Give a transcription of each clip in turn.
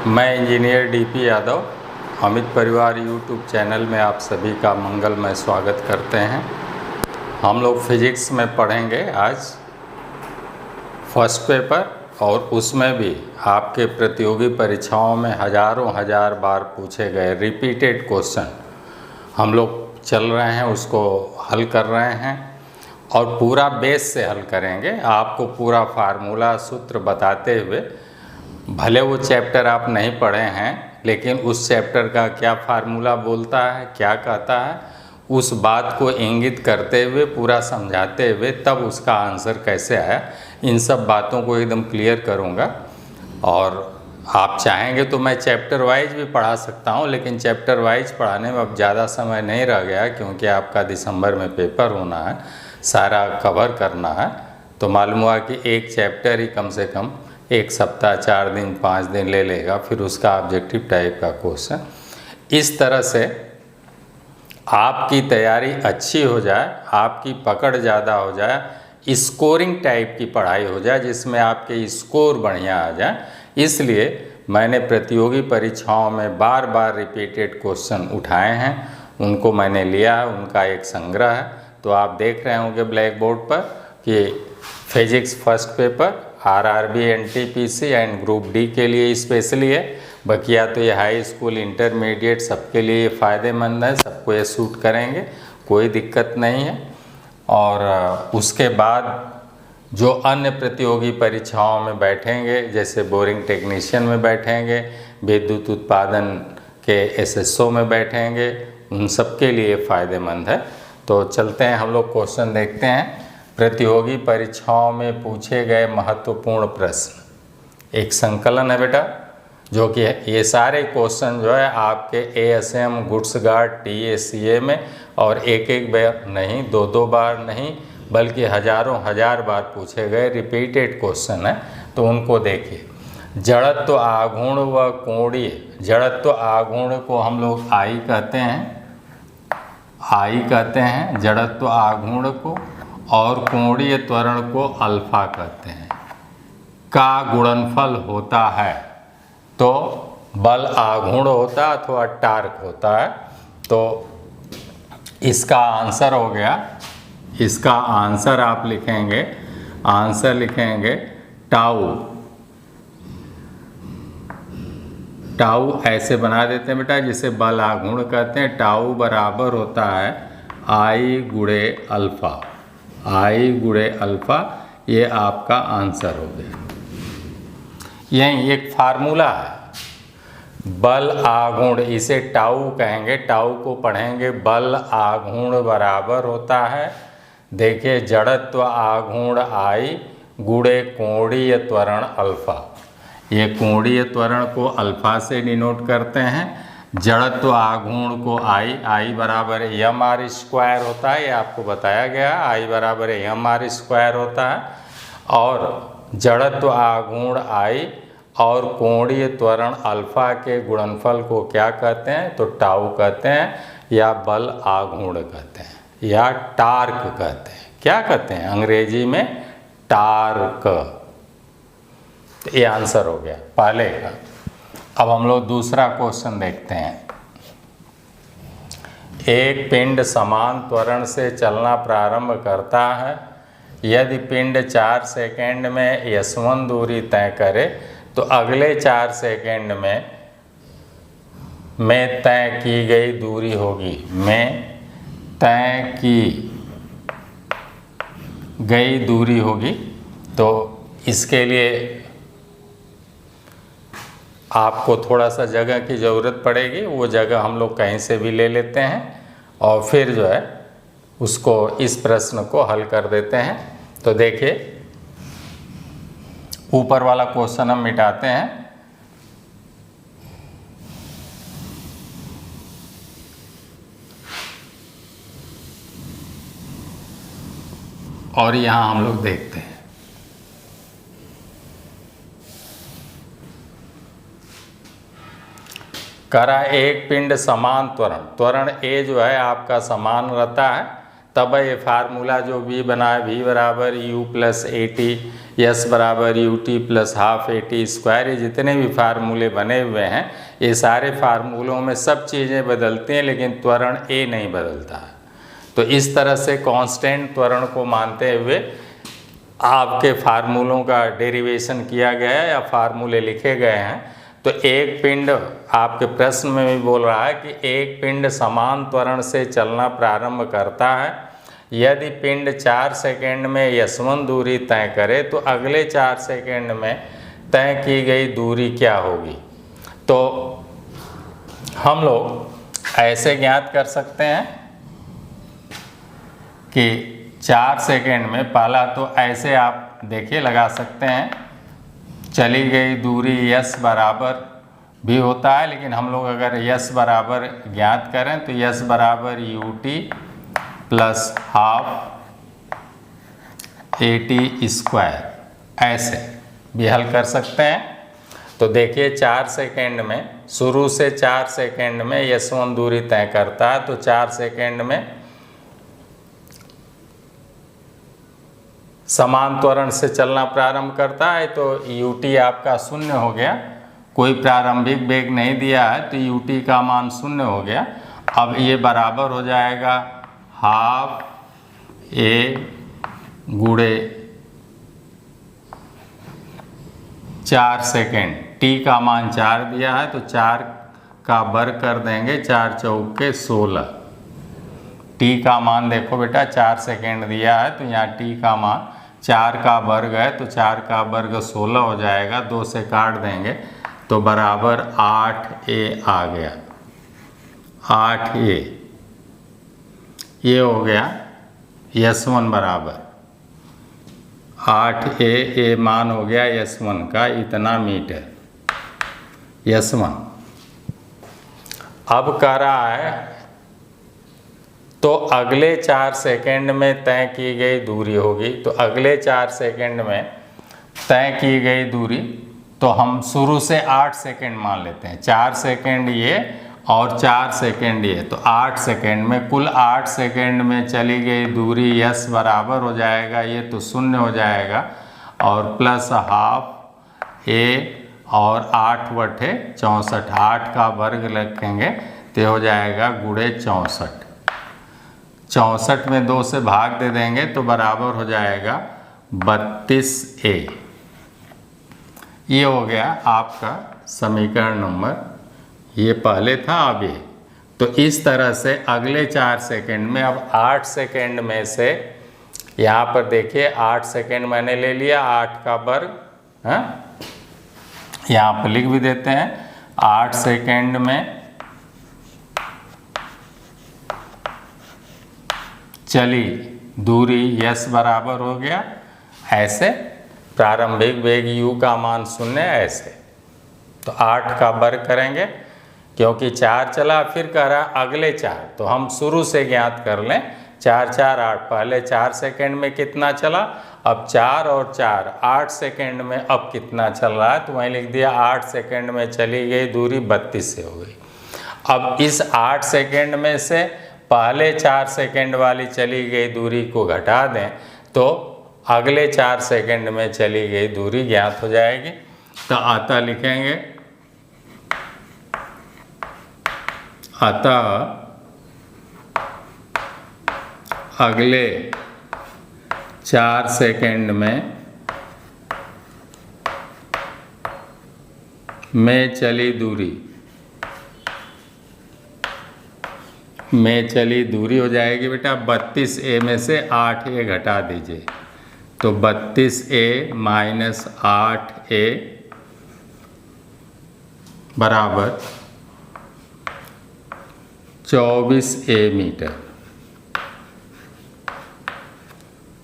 मैं engineer DP Yadav Amit परिवार YouTube channel में आप सभी का मंगलमय स्वागत करते हैं। हम लोग फिजिक्स में पढ़ेंगे आज फर्स्ट पेपर, और उसमें भी आपके प्रतियोगी परीक्षाओं में हजार बार पूछे गए रिपीटेड क्वेश्चन हम लोग चल रहे हैं, उसको हल कर रहे हैं और पूरा बेस से हल करेंगे। आपको पूरा फार्मूला सूत्र बताते हुए, भले वो चैप्टर आप नहीं पढ़े हैं लेकिन उस चैप्टर का क्या फार्मूला बोलता है, क्या कहता है, उस बात को इंगित करते हुए, पूरा समझाते हुए तब उसका आंसर कैसे आया, इन सब बातों को एकदम क्लियर करूँगा। और आप चाहेंगे तो मैं चैप्टर वाइज भी पढ़ा सकता हूँ, लेकिन चैप्टर वाइज पढ़ाने में अब ज़्यादा समय नहीं रह गया क्योंकि आपका दिसंबर में पेपर होना है, सारा कवर करना है। तो मालूम हुआ कि एक चैप्टर ही कम से कम एक सप्ताह, 4 दिन, 5 दिन ले लेगा, फिर उसका ऑब्जेक्टिव टाइप का क्वेश्चन। इस तरह से आपकी तैयारी अच्छी हो जाए, आपकी पकड़ ज़्यादा हो जाए, स्कोरिंग टाइप की पढ़ाई हो जाए जिसमें आपके स्कोर बढ़िया आ जाए। इसलिए मैंने प्रतियोगी परीक्षाओं में बार बार रिपीटेड क्वेश्चन उठाए हैं, उनको मैंने लिया है, उनका एक संग्रह है। तो आप देख रहे होंगे ब्लैक बोर्ड पर कि physics first paper RRB, NTPC and group D के लिए स्पेशली है। बकिया तो ये हाई स्कूल, इंटरमीडिएट सबके लिए ये फ़ायदेमंद है, सबको ये सूट करेंगे, कोई दिक्कत नहीं है। और उसके बाद जो अन्य प्रतियोगी परीक्षाओं में बैठेंगे, जैसे बोरिंग टेक्नीशियन में बैठेंगे, विद्युत उत्पादन के एसएसओ में बैठेंगे, उन सब के लिए फ़ायदेमंद है। तो चलते हैं, हम लोग क्वेश्चन देखते हैं। प्रतियोगी परीक्षाओं में पूछे गए महत्वपूर्ण प्रश्न, एक संकलन है बेटा, जो कि ये सारे क्वेश्चन जो है आपके एएसएम, गुड्स गार्ड, टीएसीए में, और एक बार नहीं, दो बार नहीं, बल्कि हजार बार पूछे गए रिपीटेड क्वेश्चन है। तो उनको देखिए। जड़त्व आघूर्ण व कोणीय, जड़त्व आघूर्ण को हम लोग आई कहते हैं, जड़त्व आघूर्ण को, और कोणीय त्वरण को अल्फा कहते हैं, का गुणनफल होता है। तो बल आघूर्ण होता है अथवा टार्क होता है। तो इसका आंसर हो गया, इसका आंसर आप लिखेंगे, आंसर लिखेंगे टाउ। टाउ ऐसे बना देते हैं बेटा, जिसे बल आघूर्ण कहते हैं। टाउ बराबर होता है आई गुणे अल्फा, आई गुणे अल्फा। ये आपका आंसर हो गया। यही एक फार्मूला है, बल आघूर्ण, इसे टाउ कहेंगे, टाउ को पढ़ेंगे। बल आघूर्ण बराबर होता है, देखिए, जड़त्व आघूर्ण आई गुणे कोणीय त्वरण अल्फा। ये कोणीय त्वरण को अल्फा से डिनोट करते हैं। जड़त्व आघूर्ण को आई बराबर एम आर स्क्वायर होता है, ये आपको बताया गया, आई बराबर एम आर स्क्वायर होता है। और जड़त्व आघूर्ण आई और कोणीय त्वरण अल्फा के गुणनफल को क्या कहते हैं? तो टाउ कहते हैं, या बल आघूर्ण कहते हैं, या टार्क कहते हैं। क्या कहते हैं अंग्रेजी में? टार्क। तो ये आंसर हो गया पहले का। अब हम लोग दूसरा क्वेश्चन देखते हैं। एक पिंड समान त्वरण से चलना प्रारंभ करता है। यदि पिंड 4 सेकेंड में S1 दूरी तय करे तो अगले 4 सेकेंड में तय की गई दूरी होगी, में तय की गई दूरी होगी। तो इसके लिए आपको थोड़ा सा जगह की ज़रूरत पड़ेगी, वो जगह हम लोग कहीं से भी ले लेते हैं और फिर जो है उसको, इस प्रश्न को हल कर देते हैं। तो देखिए, ऊपर वाला क्वेश्चन हम मिटाते हैं। और यहाँ हम लोग देखते हैं, करा एक पिंड समान त्वरण, त्वरण ए जो है आपका समान रहता है तब ये फार्मूला जो v बना है v बराबर u plus a t, s बराबर u t plus half a t square, ये जितने भी फार्मूले बने हुए हैं ये सारे फार्मूलों में सब चीज़ें बदलती हैं लेकिन त्वरण a नहीं बदलता है। तो इस तरह से कांस्टेंट त्वरण को मानते हुए आपके फार्मूलों का डेरिवेशन किया गया है या फार्मूले लिखे गए हैं। तो एक पिंड, आपके प्रश्न में भी बोल रहा है कि एक पिंड समान त्वरण से चलना प्रारंभ करता है। यदि पिंड 4 सेकंड में S1 दूरी तय करे तो अगले 4 सेकंड में तय की गई दूरी क्या होगी। तो हम लोग ऐसे ज्ञात कर सकते हैं कि 4 सेकंड में, पहला तो ऐसे आप देखिए लगा सकते हैं, चली गई दूरी s बराबर भी होता है, लेकिन हम लोग अगर s बराबर ज्ञात करें तो s बराबर u t plus half a t square ऐसे भी हल कर सकते हैं। तो देखिए 4 सेकंड में, शुरू से 4 सेकंड में S1 दूरी तय करता है, तो 4 सेकंड में समान त्वरण से चलना प्रारंभ करता है। तो ut आपका 0 हो गया, कोई प्रारंभिक वेग नहीं दिया है तो ut का मान 0 हो गया। अब ये बराबर हो जाएगा हाफ ए गुणे 4 सेकेंड, t का मान 4 दिया है तो 4 का वर्ग कर देंगे, 4 चौके 16। t का मान देखो बेटा 4 सेकेंड दिया है तो यहाँ t का मान 4 का वर्ग है तो 4 का वर्ग 16 हो जाएगा, 2 से काट देंगे तो बराबर 8a आ गया, 8a। ये हो गया S1 बराबर 8a, ए मान हो गया S1 का इतना मीटर, S1। अब कह रहा है तो अगले 4 सेकंड में तय की गई दूरी होगी। तो अगले 4 सेकंड में तय की गई दूरी, तो हम शुरू से 8 सेकंड मान लेते हैं, 4 सेकंड ये और 4 सेकंड ये, तो 8 सेकंड में, कुल 8 सेकंड में चली गई दूरी s बराबर हो जाएगा, ये तो 0 हो जाएगा और प्लस हाफ ए और 8 बटे 64, 8 का वर्ग रखेंगे तो हो जाएगा गुणे 64, 64 में 2 से भाग दे देंगे तो बराबर हो जाएगा 32a। ये हो गया आपका समीकरण नंबर, ये पहले था अब ये। तो इस तरह से अगले 4 सेकंड में, अब 8 सेकंड में से यहाँ पर देखिए 8 सेकंड मैंने ले लिया, 8 का वर्ग, हाँ यहाँ पर लिख भी देते हैं, 8 सेकंड में चली दूरी s बराबर हो गया ऐसे, प्रारंभिक वेग u का मान 0 ऐसे, तो 8 का वर्ग करेंगे क्योंकि 4 चला, फिर कह रहा अगले 4, तो हम शुरू से ज्ञात कर लें, 4 4 8, पहले 4 सेकंड में कितना चला, अब 4 और 4 8 सेकंड में अब कितना चल रहा है, तो वहीं लिख दिया 8 सेकंड में चली गई दूरी 32 से हो गई। अब इस 8 सेकंड में से पहले 4 सेकंड वाली चली गई दूरी को घटा दें तो अगले 4 सेकंड में चली गई दूरी ज्ञात हो जाएगी। तो अतः लिखेंगे, अतः अगले 4 सेकंड में चली दूरी हो जाएगी बेटा 32a में से 8a घटा दीजिए, तो 32a माइनस 8a बराबर 24a मीटर।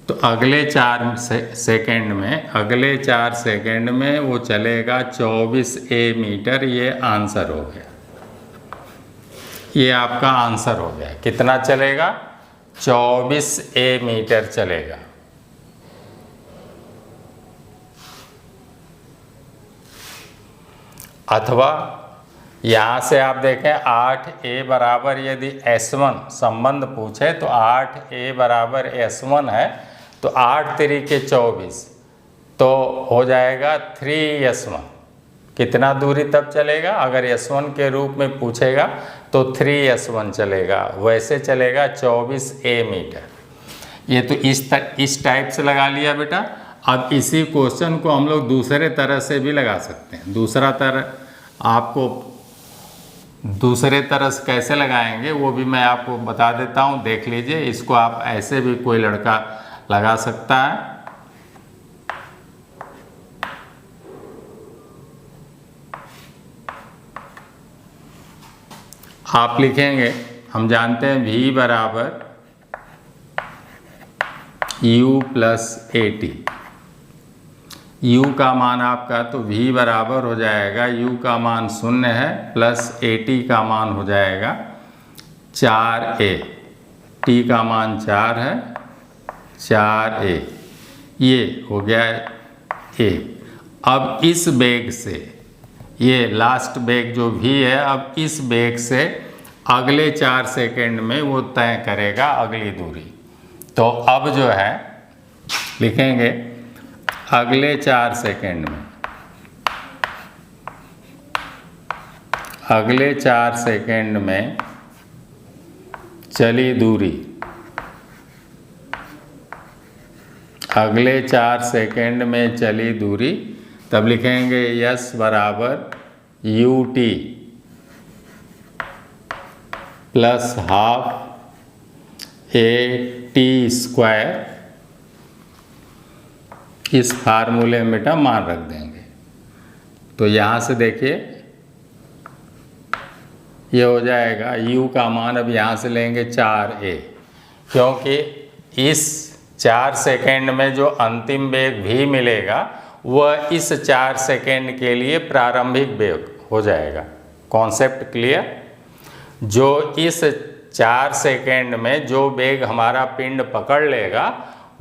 तो अगले 4 सेकंड में वो चलेगा 24a मीटर, ये आंसर हो गया, ये आपका आंसर हो गया। कितना चलेगा, 24a मीटर चलेगा। अथवा यहाँ से आप देखें 8a बराबर यदि S1 संबंध पूछे तो 8a बराबर S1 है, तो 8 तरीके 24 तो हो जाएगा 3S1। कितना दूरी तब चलेगा? अगर S1 के रूप में पूछेगा तो 3S1 चलेगा, वैसे चलेगा 24a मीटर। ये तो इस टाइप से लगा लिया बेटा। अब इसी क्वेश्चन को हम लोग दूसरे तरह से भी लगा सकते हैं। दूसरे तरह से कैसे लगाएंगे वो भी मैं आपको बता देता हूँ, देख लीजिए। इसको आप ऐसे भी कोई लड़का लगा सकता है। आप लिखेंगे, हम जानते हैं v बराबर u प्लस AT। u का मान आपका तो v बराबर हो जाएगा, u का मान 0 है प्लस AT का मान हो जाएगा 4a। t का मान 4 है, 4a ये हो गया a। अब इस बेग से, ये लास्ट बेग जो v है, अब इस बेग से अगले 4 सेकेंड में वो तय करेगा अगली दूरी। तो अब जो है लिखेंगे अगले 4 सेकेंड में, अगले 4 सेकेंड में चली दूरी, अगले 4 सेकेंड में चली दूरी। तब लिखेंगे s बराबर ut plus half AT square. इस फार्मूले में बेटा मान रख देंगे। तो यहाँ से देखिए ये हो जाएगा u का मान, अब यहाँ से लेंगे 4a, क्योंकि इस 4 सेकेंड में जो अंतिम वेग v मिलेगा वह इस 4 सेकेंड के लिए प्रारंभिक वेग हो जाएगा। Concept clear? जो इस 4 सेकेंड में जो वेग हमारा पिंड पकड़ लेगा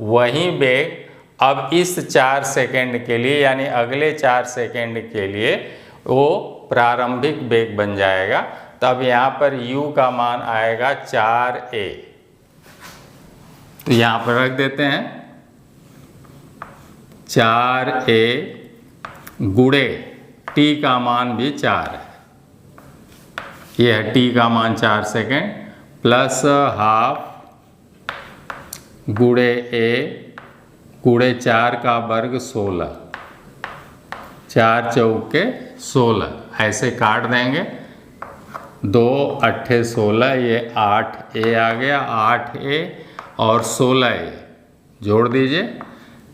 वही वेग अब इस 4 सेकेंड के लिए, यानी अगले 4 सेकेंड के लिए वो प्रारंभिक वेग बन जाएगा। तब यहाँ पर u का मान आएगा 4a। तो यहाँ पर रख देते हैं 4a गुणे t का मान भी 4 है, ये है t का मान 4 सेकेंड, प्लस हाफ गुणे a गुणे 4 का वर्ग 16, 4 चौके 16, ऐसे काट देंगे। 2 अट्ठे 16, ये 8a आ गया, 8a और 16a जोड़ दीजिए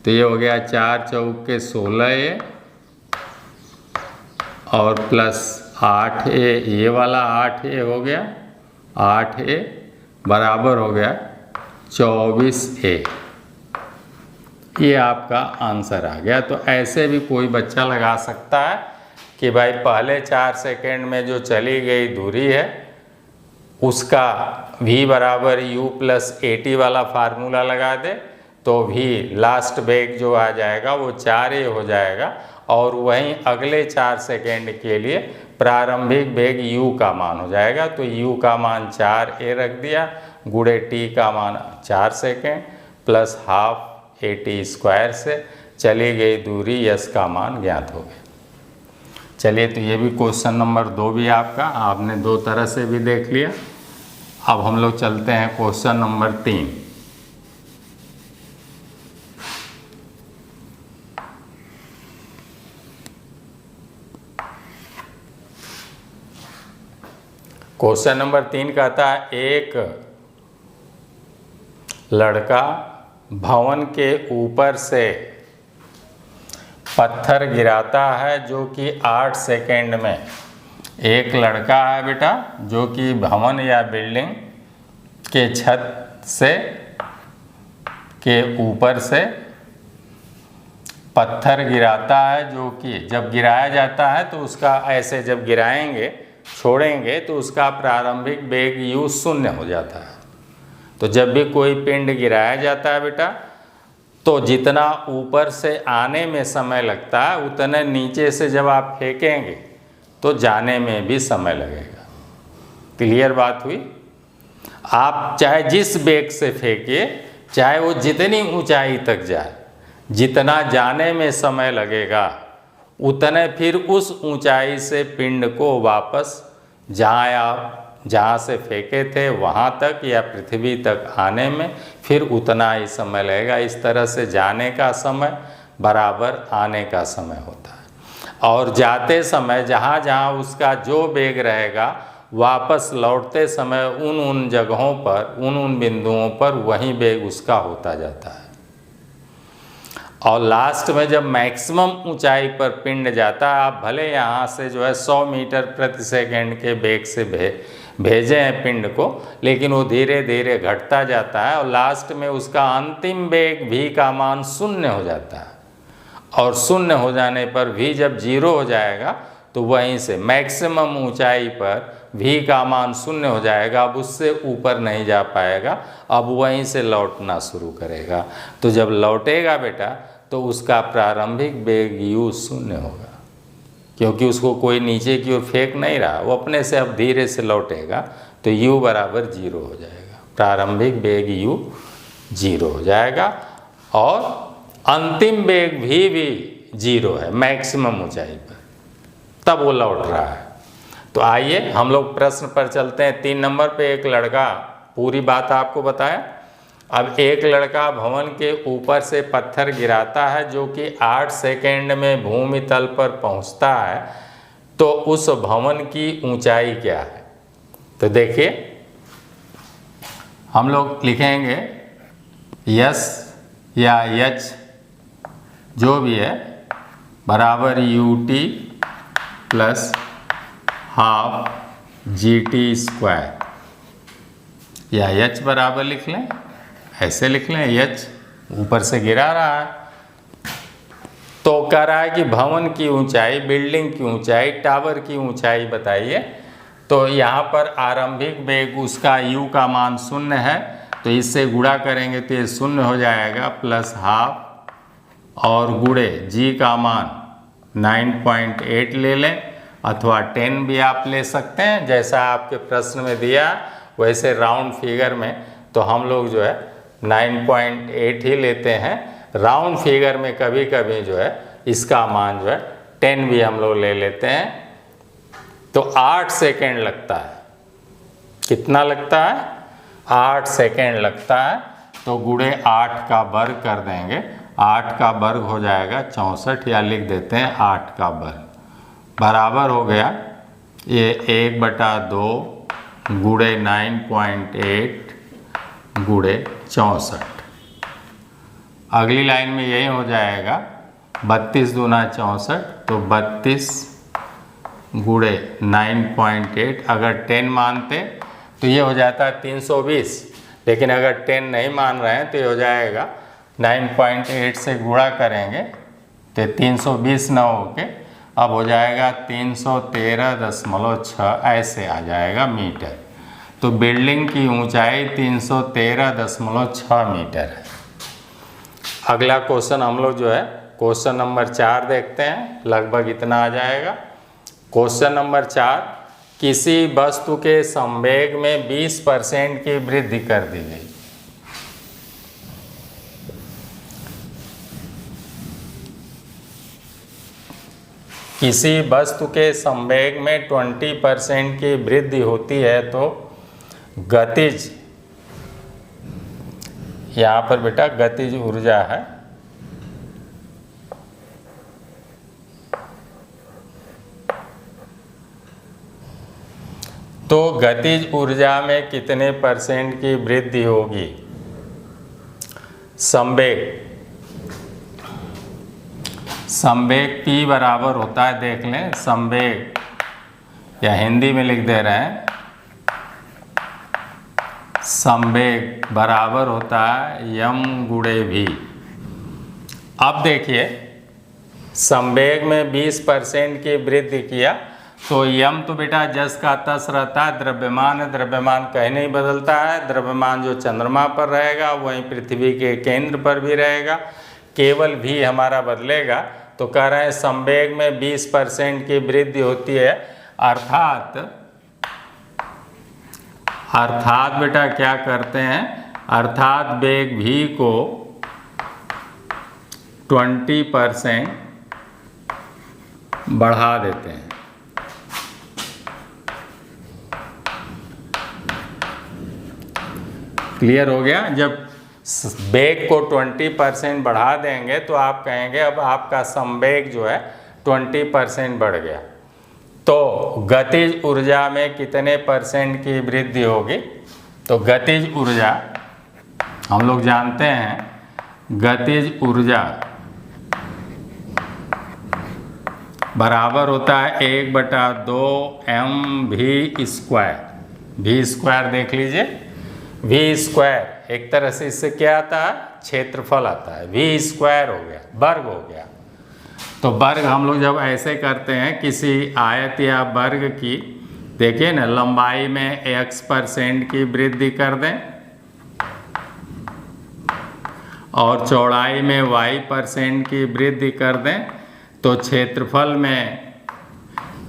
तो ये हो गया 4 चौके 16a और प्लस 8a, ये वाला 8a हो गया, 8a बराबर हो गया 24a। ये आपका आंसर आ गया। तो ऐसे भी कोई बच्चा लगा सकता है कि भाई पहले 4 सेकेंड में जो चली गई दूरी है उसका v बराबर u प्लस AT वाला फार्मूला लगा दे, तो v लास्ट वेग जो आ जाएगा वो 4a हो जाएगा, और वहीं अगले 4 सेकेंड के लिए प्रारंभिक वेग u का मान हो जाएगा। तो u का मान 4a रख दिया, गुणे t का मान 4 second plus half AT square से चली गई दूरी s का मान ज्ञात हो गया। चलिए, तो ये भी क्वेश्चन नंबर 2 भी आपने 2 तरह से भी देख लिया। अब हम लोग चलते हैं क्वेश्चन नंबर 3। क्वेश्चन नंबर 3 कहता है, एक लड़का भवन के ऊपर से पत्थर गिराता है जो कि 8 सेकेंड में। एक लड़का है बेटा जो कि भवन या बिल्डिंग के छत से के ऊपर से पत्थर गिराता है, जो कि जब गिराया जाता है तो उसका ऐसे जब गिराएंगे छोड़ेंगे तो उसका प्रारंभिक वेग u 0 हो जाता है। तो जब भी कोई पिंड गिराया जाता है बेटा, तो जितना ऊपर से आने में समय लगता है उतने नीचे से जब आप फेंकेंगे तो जाने में भी समय लगेगा। क्लियर बात हुई? आप चाहे जिस वेग से फेंकिए, चाहे वो जितनी ऊंचाई तक जाए, जितना जाने में समय लगेगा उतने फिर उस ऊंचाई से पिंड को वापस जहाँ से फेंके थे वहाँ तक या पृथ्वी तक आने में फिर उतना ही समय लगेगा। इस तरह से जाने का समय बराबर आने का समय होता है। और जाते समय जहाँ जहाँ उसका जो वेग रहेगा, वापस लौटते समय उन जगहों पर, उन बिंदुओं पर वही वेग उसका होता जाता है। और लास्ट में जब मैक्सिमम ऊंचाई पर पिंड जाता है, आप भले यहाँ से जो है 100 मीटर प्रति सेकंड के वेग से भेजे हैं पिंड को, लेकिन वो धीरे धीरे घटता जाता है और लास्ट में उसका अंतिम वेग v का मान 0 हो जाता है। और 0 हो जाने पर v जब 0 हो जाएगा तो वहीं से मैक्सिमम ऊंचाई पर v का मान 0 हो जाएगा। अब उससे ऊपर नहीं जा पाएगा, अब वहीं से लौटना शुरू करेगा। तो जब लौटेगा बेटा तो उसका प्रारंभिक वेग u 0 होगा, क्योंकि उसको कोई नीचे की ओर फेंक नहीं रहा, वो अपने से अब धीरे से लौटेगा तो u बराबर 0 हो जाएगा। प्रारंभिक वेग u 0 हो जाएगा और अंतिम वेग भी 0 है मैक्सिमम ऊंचाई पर, तब वो लौट रहा है। तो आइए हम लोग प्रश्न पर चलते हैं। 3 नंबर पे एक लड़का, पूरी बात आपको बताया। अब एक लड़का भवन के ऊपर से पत्थर गिराता है जो कि 8 सेकेंड में भूमि तल पर पहुंचता है, तो उस भवन की ऊंचाई क्या है? तो देखिए हम लोग लिखेंगे यस या यच जो भी है बराबर ut प्लस हाफ GT², या एच बराबर लिख लें, ऐसे लिख लें, एच ऊपर से गिरा रहा है तो कह रहा है कि भवन की ऊंचाई, बिल्डिंग की ऊंचाई, टावर की ऊंचाई बताइए। तो यहाँ पर आरंभिक वेग उसका u का मान 0 है, तो इससे गुणा करेंगे तो ये 0 हो जाएगा प्लस हाफ और गुणे g का मान 9.8 ले लें, अथवा 10 भी आप ले सकते हैं, जैसा आपके प्रश्न में दिया वैसे राउंड फिगर में तो हम लोग जो है 9.8 ही लेते हैं। राउंड फिगर में कभी कभी जो है इसका मान जो है 10 भी हम लोग ले लेते हैं। तो 8 सेकेंड लगता है। कितना लगता है? 8 सेकेंड लगता है। तो गुणे 8 का वर्ग कर देंगे, 8 का वर्ग हो जाएगा 64, या लिख देते हैं 8 का वर्ग बराबर हो गया ये 1/2 गुणे 9.8 गुणे 64। अगली लाइन में यही हो जाएगा 32 दूना 64, तो 32 गुणे 9.8। अगर 10 मानते तो ये हो जाता है 320, लेकिन अगर 10 नहीं मान रहे हैं तो ये हो जाएगा 9.8 से गुणा करेंगे तो 320 न होके अब हो जाएगा 313.6, ऐसे आ जाएगा मीटर। तो बिल्डिंग की ऊंचाई 313.6 मीटर है। अगला क्वेश्चन हम लोग जो है क्वेश्चन नंबर 4 देखते हैं, लगभग इतना आ जाएगा। क्वेश्चन नंबर 4, किसी वस्तु के संवेग में 20% की वृद्धि कर दी गई। किसी वस्तु के संवेग में 20% की वृद्धि होती है तो गतिज, यहाँ पर बेटा गतिज ऊर्जा है, तो गतिज ऊर्जा में कितने % की वृद्धि होगी? संवेग P बराबर होता है, देख लें, संवेग, या हिंदी में लिख दे रहे हैं, संवेग बराबर होता है m गुणे v। अब देखिए संवेग में 20% की वृद्धि किया तो m तो बेटा जस का तस रहता है, द्रव्यमान है, द्रव्यमान कहीं नहीं बदलता है। द्रव्यमान जो चंद्रमा पर रहेगा वहीं पृथ्वी के केंद्र पर भी रहेगा, केवल v हमारा बदलेगा। तो कह रहे हैं संवेग में 20% की वृद्धि होती है, अर्थात बेटा क्या करते हैं, अर्थात वेग v को 20% बढ़ा देते हैं। क्लियर हो गया? जब वेग को 20% बढ़ा देंगे तो आप कहेंगे अब आपका संवेग जो है 20% बढ़ गया। तो गतिज ऊर्जा में कितने % की वृद्धि होगी? तो गतिज ऊर्जा हम लोग जानते हैं, गतिज ऊर्जा बराबर होता है 1/2 mv²। v² देख लीजिए, v² एक तरह से इससे क्या आता है, क्षेत्रफल आता है, v² हो गया, वर्ग हो गया। तो वर्ग हम लोग जब ऐसे करते हैं किसी आयत या वर्ग की, देखिए ना, लंबाई में x% की वृद्धि कर दें और चौड़ाई में y% की वृद्धि कर दें, तो क्षेत्रफल में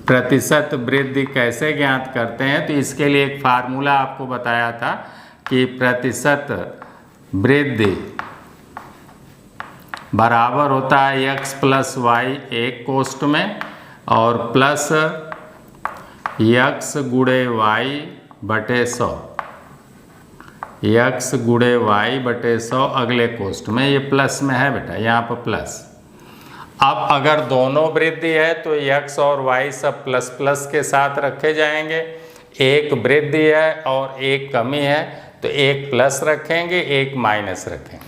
प्रतिशत वृद्धि कैसे ज्ञात करते हैं? तो इसके लिए एक फार्मूला आपको बताया था कि प्रतिशत वृद्धि बराबर होता है x + y एक कोष्ठ में और plus x × y/100, x × y/100 अगले कोष्ठ में। ये प्लस में है बेटा, यहाँ पर प्लस। अब अगर दोनों वृद्धि है तो x और y सब प्लस प्लस के साथ रखे जाएंगे। एक वृद्धि है और एक कमी है तो एक प्लस रखेंगे, एक माइनस रखेंगे।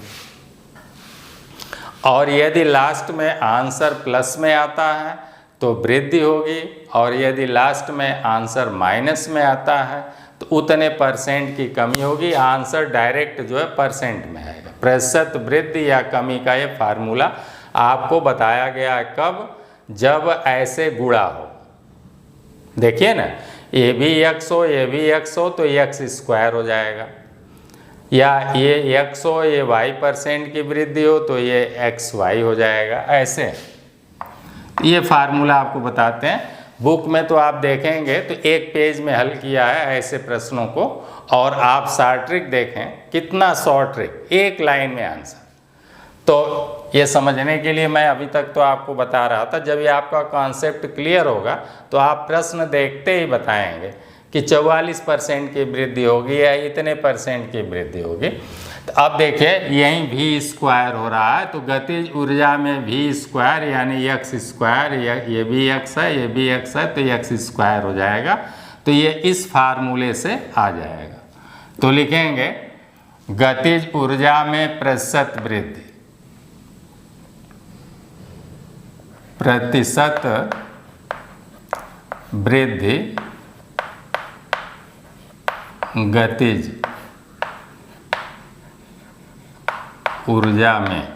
और यदि लास्ट में आंसर प्लस में आता है तो वृद्धि होगी, और यदि लास्ट में आंसर माइनस में आता है तो उतने % की कमी होगी। आंसर डायरेक्ट जो है % में आएगा। प्रतिशत वृद्धि या कमी का ये फार्मूला आपको बताया गया है। कब? जब ऐसे गुणा हो। देखिए ना, ये भी x हो, ये भी x हो तो x² हो जाएगा, या ये x हो, ये y% की वृद्धि हो तो ये xy हो जाएगा। ऐसे ये फार्मूला आपको बताते हैं। बुक में तो आप देखेंगे तो एक पेज में हल किया है ऐसे प्रश्नों को, और आप शॉर्ट ट्रिक देखें, कितना शॉर्ट ट्रिक, एक लाइन में आंसर। तो ये समझने के लिए मैं अभी तक तो आपको बता रहा था। जब ये आपका कॉन्सेप्ट क्लियर होगा तो आप प्रश्न देखते ही बताएंगे कि 44% की वृद्धि होगी या इतने % की वृद्धि होगी। तो अब देखिए यहीं v² हो रहा है, तो गतिज ऊर्जा में v² यानी x², ये भी x है, ये भी x है, तो x² हो जाएगा। तो ये इस फार्मूले से आ जाएगा। तो लिखेंगे गतिज ऊर्जा में प्रतिशत वृद्धि, प्रतिशत वृद्धि गतिज ऊर्जा में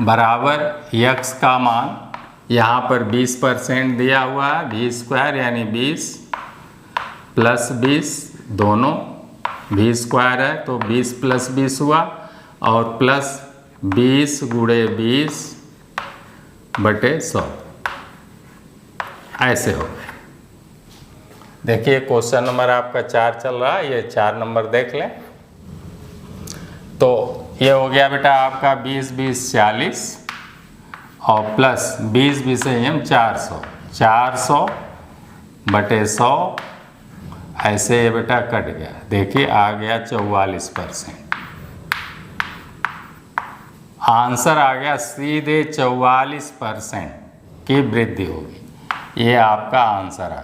बराबर x का मान, यहाँ पर 20% दिया हुआ है, v² यानी 20 + 20, दोनों v² है तो 20 + 20 हुआ, और प्लस 20 × 20/100 ऐसे हो गए। देखिए क्वेश्चन नंबर आपका 4 चल रहा है, ये 4 नंबर देख लें। तो ये हो गया बेटा आपका 20 20 40 और प्लस 20 20 400, 400/100 ऐसे ये बेटा कट गया। देखिए आ गया 44%। आंसर आ गया सीधे 44% की वृद्धि होगी। ये आपका आंसर आ गया।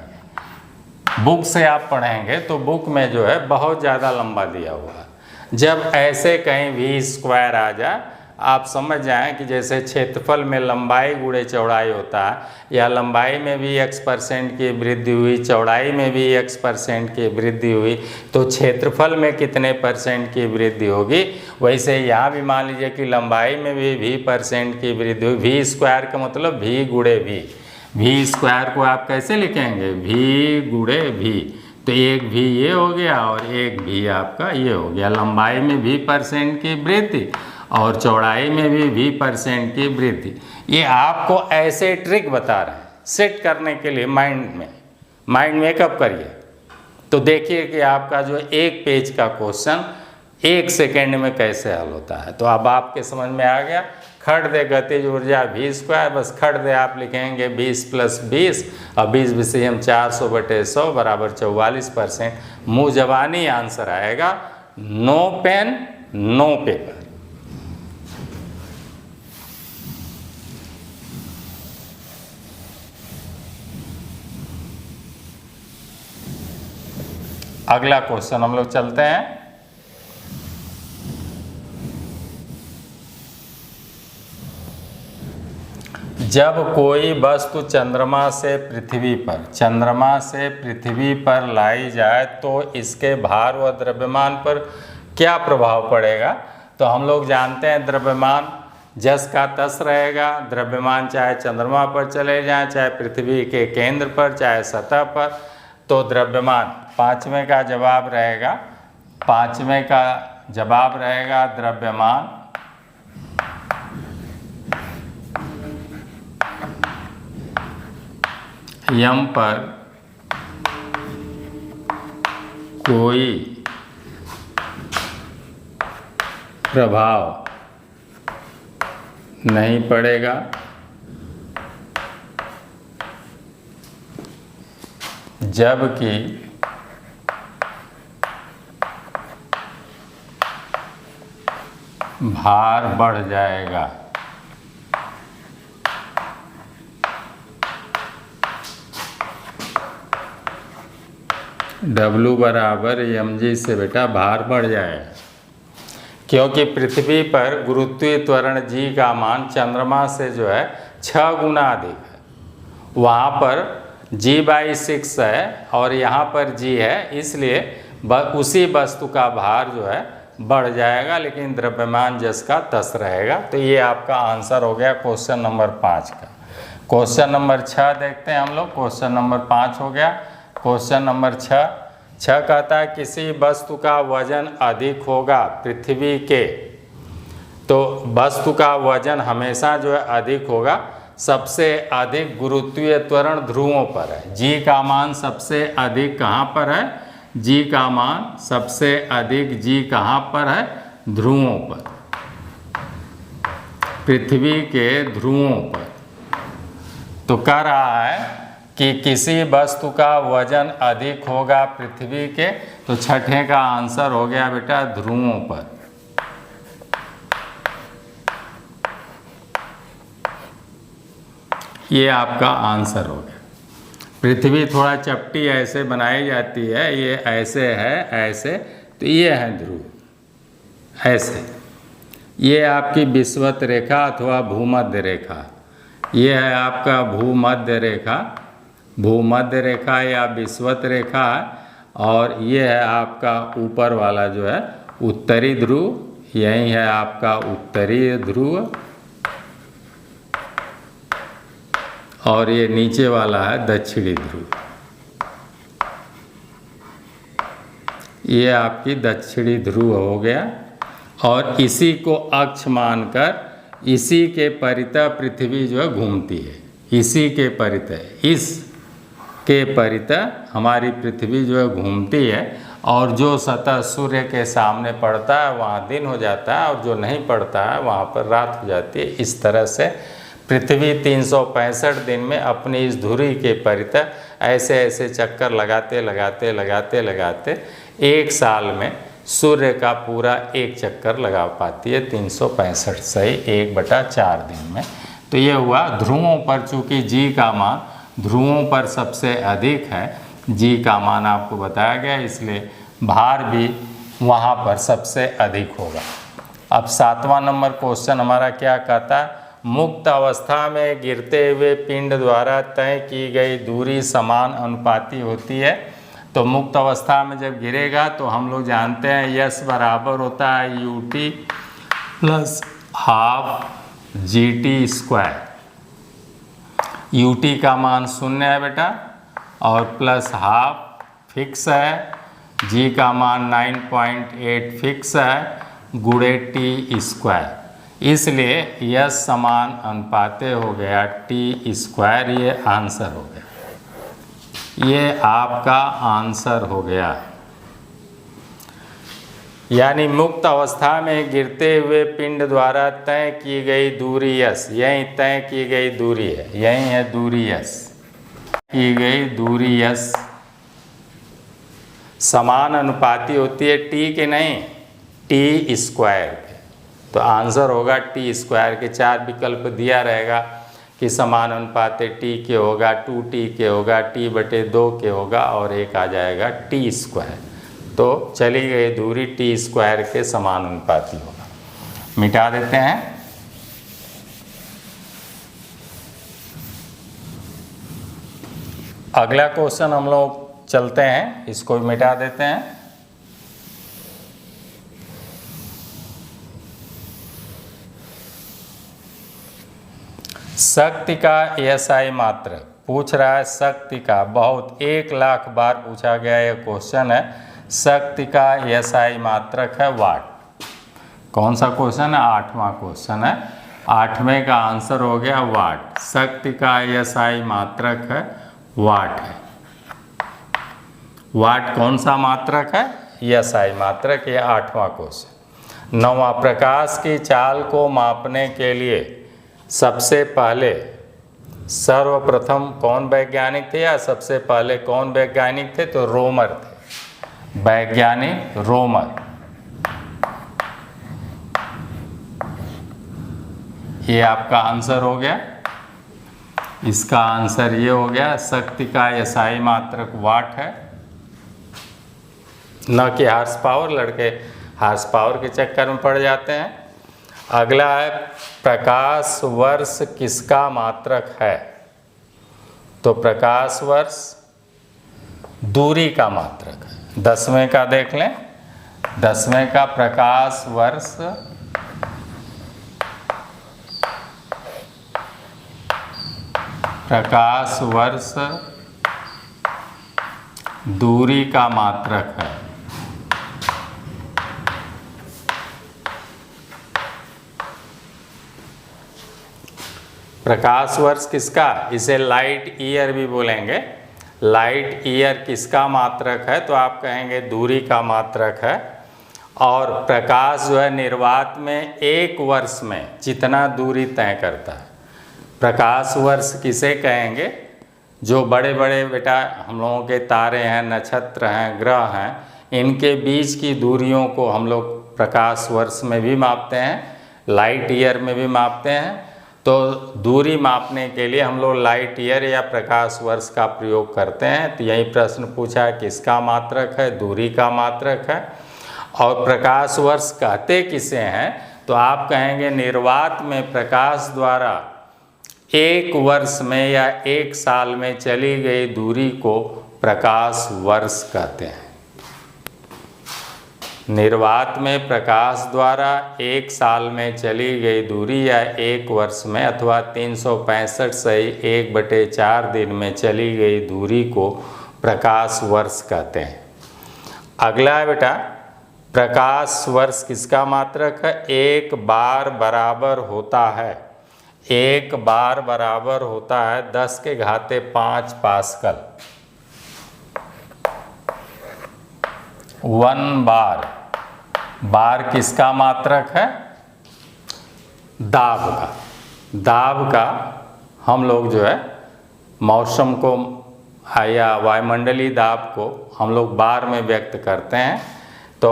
बुक से आप पढ़ेंगे तो बुक में जो है बहुत ज़्यादा लंबा दिया हुआ है। जब ऐसे कहीं v² आ जाए, आप समझ जाएं कि जैसे क्षेत्रफल में लंबाई गुणे चौड़ाई होता है, या लंबाई में भी x% की वृद्धि हुई, चौड़ाई में भी x% की वृद्धि हुई, तो क्षेत्रफल में कितने % की वृद्धि होगी। वैसे यहाँ भी मान लीजिए कि लंबाई में भी v% की वृद्धि हुई। v² का मतलब v × v। v² को आप कैसे लिखेंगे, v × v। तो एक भी ये हो गया और एक भी आपका ये हो गया। लंबाई में भी % की वृद्धि और चौड़ाई में भी v% की वृद्धि। ये आपको ऐसे ट्रिक बता रहे हैं सेट करने के लिए माइंड मेकअप करिए तो देखिए कि आपका जो एक पेज का क्वेश्चन 1 सेकेंड में कैसे हल होता है। तो अब आपके समझ में आ गया। खड़ दे गतिज ऊर्जा v², बस खड़ दे आप लिखेंगे 20 + 20 और 20 विषम 400/100 बराबर 44%। मुँह जबानी आंसर आएगा, नो पेन नो पेपर। अगला क्वेश्चन हम लोग चलते हैं। जब कोई वस्तु चंद्रमा से पृथ्वी पर लाई जाए तो इसके भार व द्रव्यमान पर क्या प्रभाव पड़ेगा। तो हम लोग जानते हैं द्रव्यमान जस का तस रहेगा। द्रव्यमान चाहे चंद्रमा पर चले जाएं, चाहे पृथ्वी के केंद्र पर, चाहे सतह पर, तो द्रव्यमान पाँचवें का जवाब रहेगा द्रव्यमान यम पर कोई प्रभाव नहीं पड़ेगा, जबकि भार बढ़ जाएगा। W = mg से बेटा भार बढ़ जाएगा, क्योंकि पृथ्वी पर गुरुत्वीय त्वरण g का मान चंद्रमा से जो है 6 गुना अधिक है। वहाँ पर g/6 है और यहाँ पर g है, इसलिए उसी वस्तु का भार जो है बढ़ जाएगा, लेकिन द्रव्यमान जस का तस रहेगा। तो ये आपका आंसर हो गया क्वेश्चन नंबर 5 का। क्वेश्चन नंबर 6 देखते हैं हम लोग। क्वेश्चन नंबर 5 हो गया। क्वेश्चन नंबर 6 कहता है किसी वस्तु का वजन अधिक होगा पृथ्वी के, तो वस्तु का वजन हमेशा जो है अधिक होगा, सबसे अधिक गुरुत्वीय त्वरण ध्रुवों पर है। जी का मान सबसे अधिक कहाँ पर है? जी का मान सबसे अधिक जी कहाँ पर है? ध्रुवों पर, पृथ्वी के ध्रुवों पर। तो कह रहा है कि किसी वस्तु का वजन अधिक होगा पृथ्वी के, तो छठे का आंसर हो गया बेटा ध्रुवों पर। ये आपका आंसर हो गया। पृथ्वी थोड़ा चपटी ऐसे बनाई जाती है, ये ऐसे है, ऐसे, तो ये है ध्रुव ऐसे। ये आपकी विषुवत रेखा अथवा भूमध्य रेखा, ये है आपका भूमध्य रेखा या विषुवत रेखा है, और ये है आपका ऊपर वाला जो है उत्तरी ध्रुव, यही है आपका उत्तरी ध्रुव, और ये नीचे वाला है दक्षिणी ध्रुव। ये आपकी दक्षिणी ध्रुव हो गया, और इसी को अक्ष मानकर इसी के परितः पृथ्वी जो है घूमती है। इसी के परितः, इस के परितः हमारी पृथ्वी जो है घूमती है, और जो सतह सूर्य के सामने पड़ता है वहाँ दिन हो जाता है, और जो नहीं पड़ता है वहाँ पर रात हो जाती है। इस तरह से पृथ्वी 365 दिन में अपनी इस धुरी के परितः ऐसे ऐसे चक्कर लगाते एक साल में सूर्य का पूरा एक चक्कर लगा पाती है 365 सही 1/4 दिन में। तो ये हुआ ध्रुवों पर, चूँकि जी का मान ध्रुवों पर सबसे अधिक है, जी का मान आपको बताया गया, इसलिए भार भी वहाँ पर सबसे अधिक होगा। अब 7वां नंबर क्वेश्चन हमारा क्या कहता है? मुक्त अवस्था में गिरते हुए पिंड द्वारा तय की गई दूरी समान अनुपाती होती है। तो मुक्त अवस्था में जब गिरेगा तो हम लोग जानते हैं यस बराबर होता है ut + ½ GT²। ut का मान 0 है बेटा, और +½ फिक्स है, g का मान 9.8 फिक्स है, गुणे t²। इसलिए यस समान अनुपाते हो गया टी स्क्वायर, ये आंसर हो गया, ये आपका आंसर हो गया। यानी मुक्त अवस्था में गिरते हुए पिंड द्वारा तय की गई दूरी यस, यही तय की गई दूरी है, यही है दूरी यस, की गई दूरी यस समान अनुपाती होती है टी के, नहीं टी स्क्वायर के। तो आंसर होगा टी स्क्वायर के। 4 विकल्प दिया रहेगा कि समान अनुपाते टी के होगा, 2t के होगा, t/2 के होगा और एक आ जाएगा टी स्क्वायर। तो चली गई दूरी टी स्क्वायर के समानुपाती होगा। मिटा देते हैं। अगला क्वेश्चन हम लोग चलते हैं, इसको भी मिटा देते हैं। शक्ति का एसआई मात्रक पूछ रहा है। शक्ति का बहुत 1 लाख बार पूछा गया यह क्वेश्चन है। शक्ति का एसआई मात्रक है वाट। कौन सा क्वेश्चन है? 8वां क्वेश्चन है। 8वें का आंसर हो गया वाट। शक्ति का एसआई मात्रक है वाट है। वाट कौन सा मात्रक है? एसआई मात्रक। ये 8वां क्वेश्चन। 9वां, प्रकाश की चाल को मापने के लिए सबसे पहले सर्वप्रथम कौन वैज्ञानिक थे, या सबसे पहले कौन वैज्ञानिक थे? तो रोमर थे, वैज्ञानिक रोमर। ये आपका आंसर हो गया। इसका आंसर ये हो गया, शक्ति का एसआई मात्रक वाट है, न कि हार्स पावर। लड़के हार्स पावर के चक्कर में पड़ जाते हैं। अगला है, प्रकाश वर्ष किसका मात्रक है? तो प्रकाश वर्ष दूरी का मात्रक है। 10वें का देख लें। 10वें का प्रकाश वर्ष दूरी का मात्रक है। प्रकाश वर्ष किसका? इसे लाइट ईयर भी बोलेंगे। लाइट ईयर किसका मात्रक है? तो आप कहेंगे दूरी का मात्रक है। और प्रकाश जो है निर्वात में 1 वर्ष में जितना दूरी तय करता है, प्रकाश वर्ष किसे कहेंगे? जो बड़े बड़े बेटा हम लोगों के तारे हैं, नक्षत्र हैं, ग्रह हैं, इनके बीच की दूरियों को हम लोग प्रकाश वर्ष में भी मापते हैं, लाइट ईयर में भी मापते हैं। तो दूरी मापने के लिए हम लोग लाइट ईयर या प्रकाश वर्ष का प्रयोग करते हैं। तो यही प्रश्न पूछा है, किसका मात्रक है? दूरी का मात्रक है। और प्रकाश वर्ष कहते किसे हैं? तो आप कहेंगे निर्वात में प्रकाश द्वारा 1 वर्ष में या 1 साल में चली गई दूरी को प्रकाश वर्ष कहते हैं। निर्वात में प्रकाश द्वारा 1 साल में चली गई दूरी या 1 वर्ष में अथवा 365 सही 1/4 दिन में चली गई दूरी को प्रकाश वर्ष कहते हैं। अगला है बेटा, प्रकाश वर्ष किसका मात्रक है? 1 बार बराबर होता है, 1 बार बराबर होता है 10⁵ पास्कल। 1 बार, बार किसका मात्रक है? दाब का। दाब का हम लोग जो है मौसम को या वायुमंडलीय दाब को हम लोग बार में व्यक्त करते हैं। तो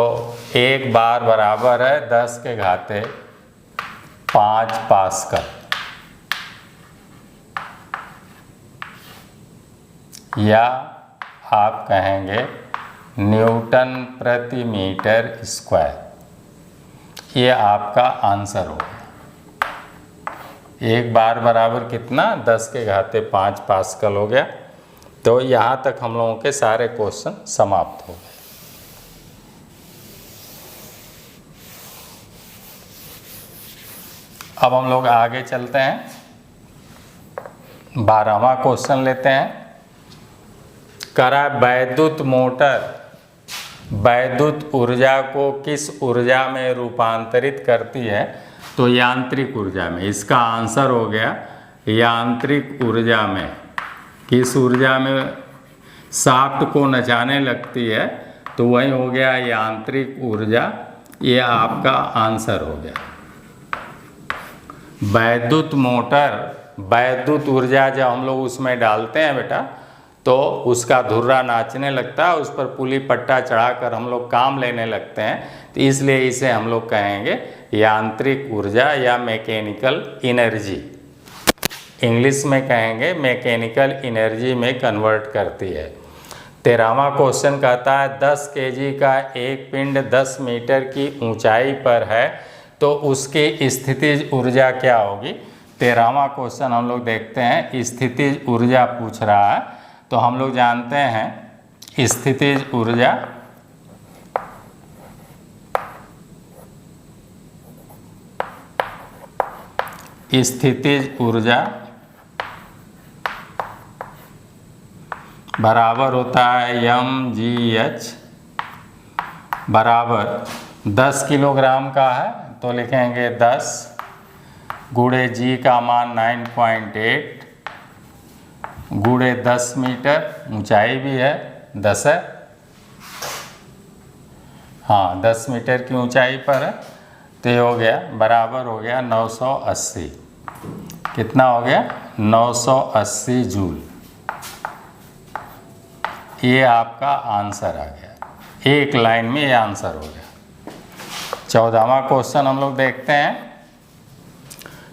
1 बार बराबर है 10⁵ पास्कल, या आप कहेंगे न्यूटन प्रति मीटर स्क्वायर। ये आपका आंसर होगा। 1 बार बराबर कितना? 10⁵ पास्कल हो गया। तो यहाँ तक हम लोगों के सारे क्वेश्चन समाप्त हो गए। अब हम लोग आगे चलते हैं। 12वां क्वेश्चन लेते हैं। करा वैद्युत मोटर वैद्युत ऊर्जा को किस ऊर्जा में रूपांतरित करती है? तो यांत्रिक ऊर्जा में। इसका आंसर हो गया यांत्रिक ऊर्जा में। किस ऊर्जा में शाफ्ट को नचाने लगती है, तो वही हो गया यांत्रिक ऊर्जा। ये आपका आंसर हो गया। वैद्युत मोटर, वैद्युत ऊर्जा जब हम लोग उसमें डालते हैं बेटा, तो उसका धुर्रा नाचने लगता है, उस पर पुली पट्टा चढ़ाकर हम लोग काम लेने लगते हैं, तो इसलिए इसे हम लोग कहेंगे यांत्रिक ऊर्जा या मैकेनिकल एनर्जी। इंग्लिश में कहेंगे मैकेनिकल एनर्जी में कन्वर्ट करती है। 13वां क्वेश्चन कहता है 10 केजी का एक पिंड 10 मीटर की ऊंचाई पर है, तो उसकी स्थितिज ऊर्जा क्या होगी। 13वां क्वेश्चन हम लोग देखते हैं। स्थितिज ऊर्जा पूछ रहा है, तो हम लोग जानते हैं स्थितिज ऊर्जा बराबर होता है mgh बराबर 10 किलोग्राम का है, तो लिखेंगे 10 गुणे जी का मान 9.8 गुणे 10 मीटर, ऊंचाई भी है 10 है, हाँ 10 मीटर की ऊंचाई पर है, तो ये हो गया बराबर हो गया 980। कितना हो गया 980 जूल। ये आपका आंसर आ गया, एक लाइन में ये आंसर हो गया। 14वां क्वेश्चन हम लोग देखते हैं।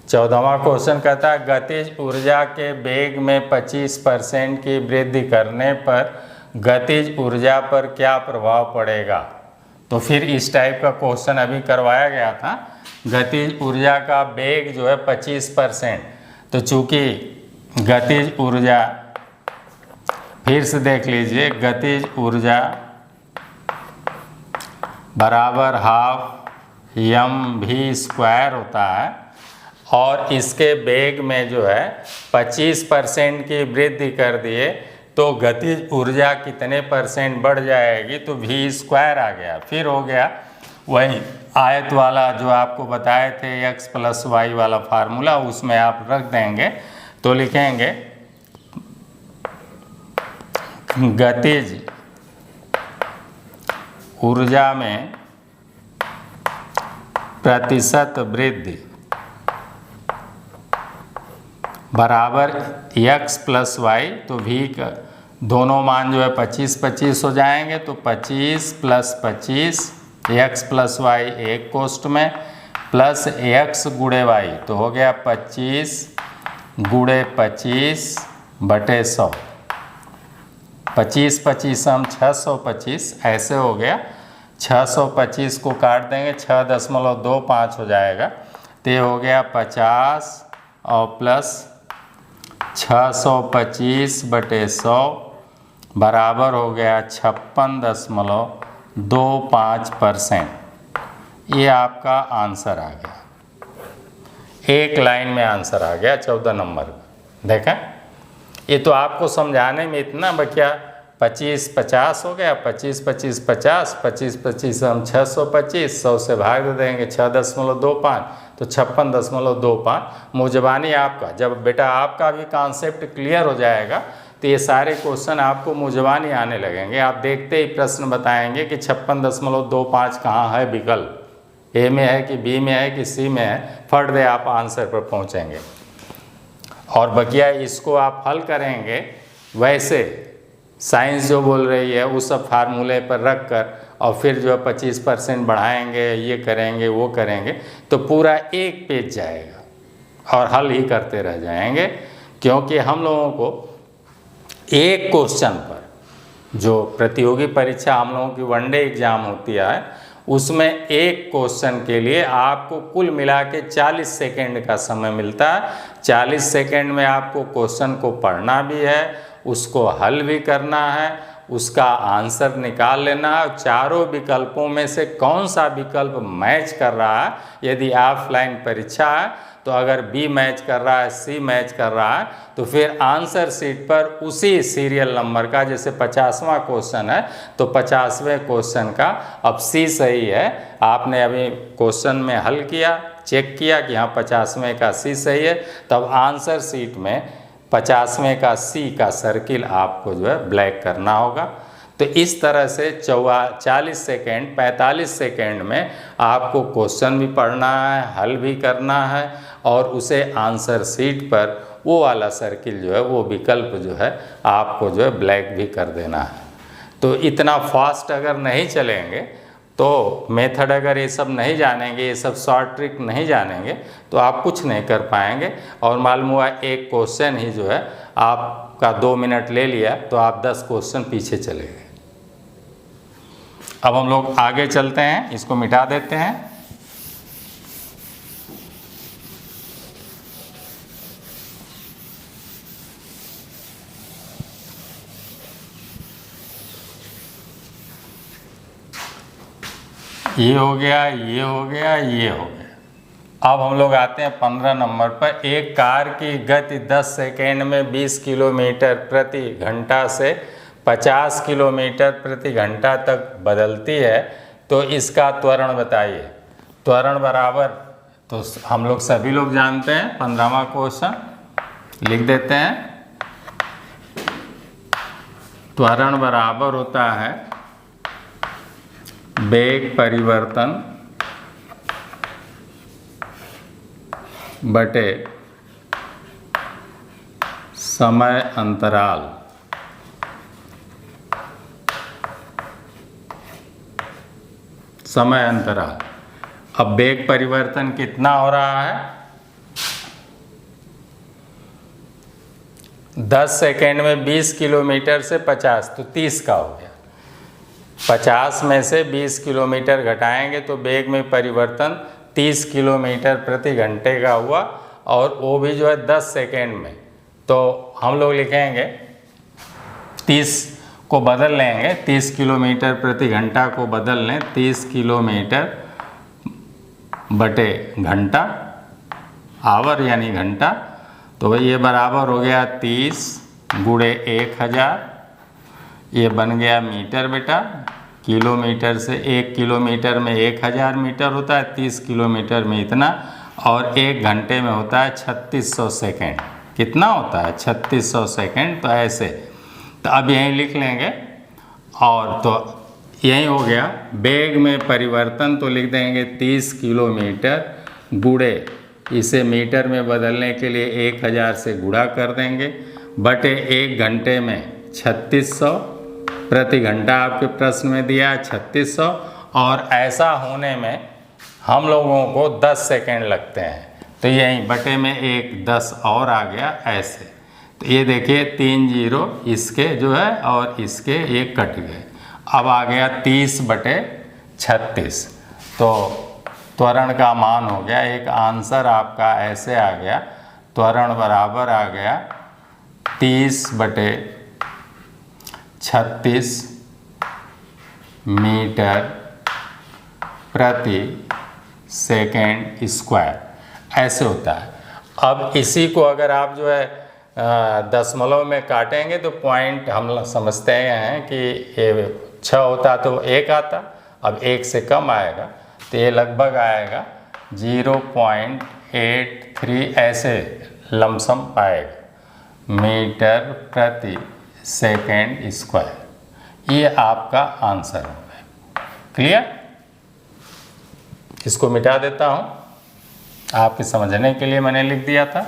14वां क्वेश्चन कहता है गतिज ऊर्जा के वेग में 25% की वृद्धि करने पर गतिज ऊर्जा पर क्या प्रभाव पड़ेगा। तो फिर इस टाइप का क्वेश्चन अभी करवाया गया था। गतिज ऊर्जा का वेग जो है 25%, तो चूंकि गतिज ऊर्जा, फिर से देख लीजिए, गतिज ऊर्जा बराबर हाफ mv² होता है, और इसके वेग में जो है 25% की वृद्धि कर दिए, तो गतिज ऊर्जा कितने % बढ़ जाएगी, तो v² आ गया। फिर हो गया वही आयत वाला जो आपको बताए थे x + y वाला फार्मूला, उसमें आप रख देंगे, तो लिखेंगे गतिज ऊर्जा में प्रतिशत वृद्धि बराबर x + y, तो v का दोनों मान जो है 25-25 हो जाएंगे, तो 25 + 25 x + y एक कोष्ठ में प्लस x गुणे y, तो हो गया 25 गुणे 25 बटे 100। 25-25 हम 625 ऐसे हो गया। 625 को काट देंगे, 6.25 हो जाएगा, तो ये हो गया 50 और प्लस 625 बटे 100 बराबर हो गया 56.25%। ये आपका आंसर आ गया, एक लाइन में आंसर आ गया 14 नंबर। देखा, ये तो आपको समझाने में इतना बकिया 25-50 हो गया, 25-25 50, 25-25 हम 625, 100 से भाग दे देंगे 6.25, तो 56.25। मुजबानी आपका, जब बेटा आपका भी कॉन्सेप्ट क्लियर हो जाएगा, तो ये सारे क्वेश्चन आपको मुजबानी आने लगेंगे। आप देखते ही प्रश्न बताएंगे कि 56.25 कहाँ है विकल्प, ए में है कि बी में है कि सी में है, फट दे आप आंसर पर पहुँचेंगे। और बकिया इसको आप हल करेंगे वैसे साइंस जो बोल रही है उस सब फार्मूले पर रख कर, और फिर जो 25% बढ़ाएंगे, ये करेंगे वो करेंगे, तो पूरा एक पेज जाएगा और हल ही करते रह जाएंगे। क्योंकि हम लोगों को एक क्वेश्चन पर, जो प्रतियोगी परीक्षा हम लोगों की वनडे एग्ज़ाम होती है, उसमें एक क्वेश्चन के लिए आपको कुल मिला के 40 सेकेंड का समय मिलता है। 40 सेकेंड में आपको क्वेश्चन को पढ़ना भी है, उसको हल भी करना है, उसका आंसर निकाल लेना है, चारों विकल्पों में से कौन सा विकल्प मैच कर रहा है। यदि ऑफलाइन परीक्षा है तो अगर बी मैच कर रहा है, सी मैच कर रहा है, तो फिर आंसर शीट पर उसी सीरियल नंबर का, जैसे 50वां क्वेश्चन है तो 50वें क्वेश्चन का अब सी सही है, आपने अभी क्वेश्चन में हल किया, चेक किया कि हाँ 50वें का सी सही है, तब आंसर शीट में 50वें का सी का सर्किल आपको जो है ब्लैक करना होगा। तो इस तरह से 40 सेकेंड 45 सेकेंड में आपको क्वेश्चन भी पढ़ना है, हल भी करना है और उसे आंसर शीट पर वो वाला सर्किल जो है, वो विकल्प जो है आपको जो है ब्लैक भी कर देना है। तो इतना फास्ट अगर नहीं चलेंगे, तो मेथड अगर ये सब नहीं जानेंगे, ये सब शॉर्ट ट्रिक नहीं जानेंगे, तो आप कुछ नहीं कर पाएंगे। और मालूम हुआ एक क्वेश्चन ही जो है आपका 2 मिनट ले लिया, तो आप 10 क्वेश्चन पीछे चले गए। अब हम लोग आगे चलते हैं, इसको मिटा देते हैं। ये हो गया, ये हो गया, ये हो गया। अब हम लोग आते हैं 15 नंबर पर। एक कार की गति 10 सेकेंड में 20 किलोमीटर प्रति घंटा से 50 किलोमीटर प्रति घंटा तक बदलती है, तो इसका त्वरण बताइए। त्वरण बराबर, तो हम लोग सभी लोग जानते हैं, 15वां क्वेश्चन लिख देते हैं। त्वरण बराबर होता है वेग परिवर्तन बटे समय अंतराल। समय अंतराल। अब वेग परिवर्तन कितना हो रहा है? 10 सेकेंड में 20 किलोमीटर से 50, तो 30 का हो गया। 50 में से 20 किलोमीटर घटाएंगे तो वेग में परिवर्तन 30 किलोमीटर प्रति घंटे का हुआ, और वो भी जो है 10 सेकेंड में। तो हम लोग लिखेंगे 30 को बदल लेंगे, 30 किलोमीटर प्रति घंटा को बदल लें 30 किलोमीटर बटे घंटा, आवर यानी घंटा। तो ये बराबर हो गया 30 गुणे 1000, ये बन गया मीटर बेटा। किलोमीटर से 1 किलोमीटर में 1000 मीटर होता है, 30 किलोमीटर में इतना, और 1 घंटे में होता है 3600 सेकेंड। कितना होता है? 3600 सेकेंड। तो ऐसे, तो अब यहीं लिख लेंगे, और तो यही हो गया। वेग में परिवर्तन तो लिख देंगे 30 किलोमीटर गुणे, इसे मीटर में बदलने के लिए 1000 से गुणा कर देंगे, बटे 1 घंटे में 3600 प्रति घंटा आपके प्रश्न में दिया है 3600, और ऐसा होने में हम लोगों को 10 सेकेंड लगते हैं। तो यहीं बटे में 1 10 और आ गया ऐसे। तो ये देखिए 3 जीरो इसके जो है और इसके ये कट गए। अब आ गया 30 बटे 36। तो त्वरण का मान हो गया, एक आंसर आपका ऐसे आ गया। त्वरण बराबर आ गया 30 बटे 36 मीटर प्रति सेकेंड स्क्वायर, ऐसे होता है। अब इसी को अगर आप जो है दशमलव में काटेंगे तो पॉइंट हम समझते हैं कि ये 6 होता तो 1 आता, अब 1 से कम आएगा, तो ये लगभग आएगा 0.83 ऐसे लमसम आएगा मीटर प्रति सेकेंड स्क्वायर। ये आपका आंसर हो गया। क्लियर? इसको मिटा देता हूँ, आपके समझने के लिए मैंने लिख दिया था।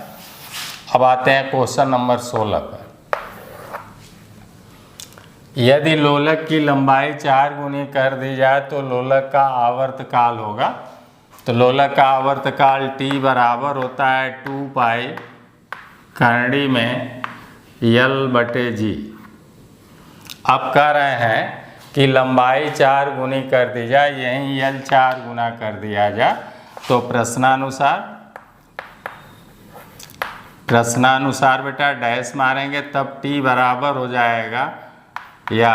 अब आते हैं क्वेश्चन नंबर 16 पर। यदि लोलक की लंबाई 4 गुनी कर दी जाए तो लोलक का आवर्तकाल होगा। तो लोलक का आवर्तकाल T बराबर होता है 2 पाई करड़ी में L बटे G। अब कह रहे हैं कि लंबाई 4 गुनी कर दी जाए, यहीं L 4 गुना कर दिया जाए, तो प्रश्नानुसार बेटा डैश मारेंगे तब T बराबर हो जाएगा, या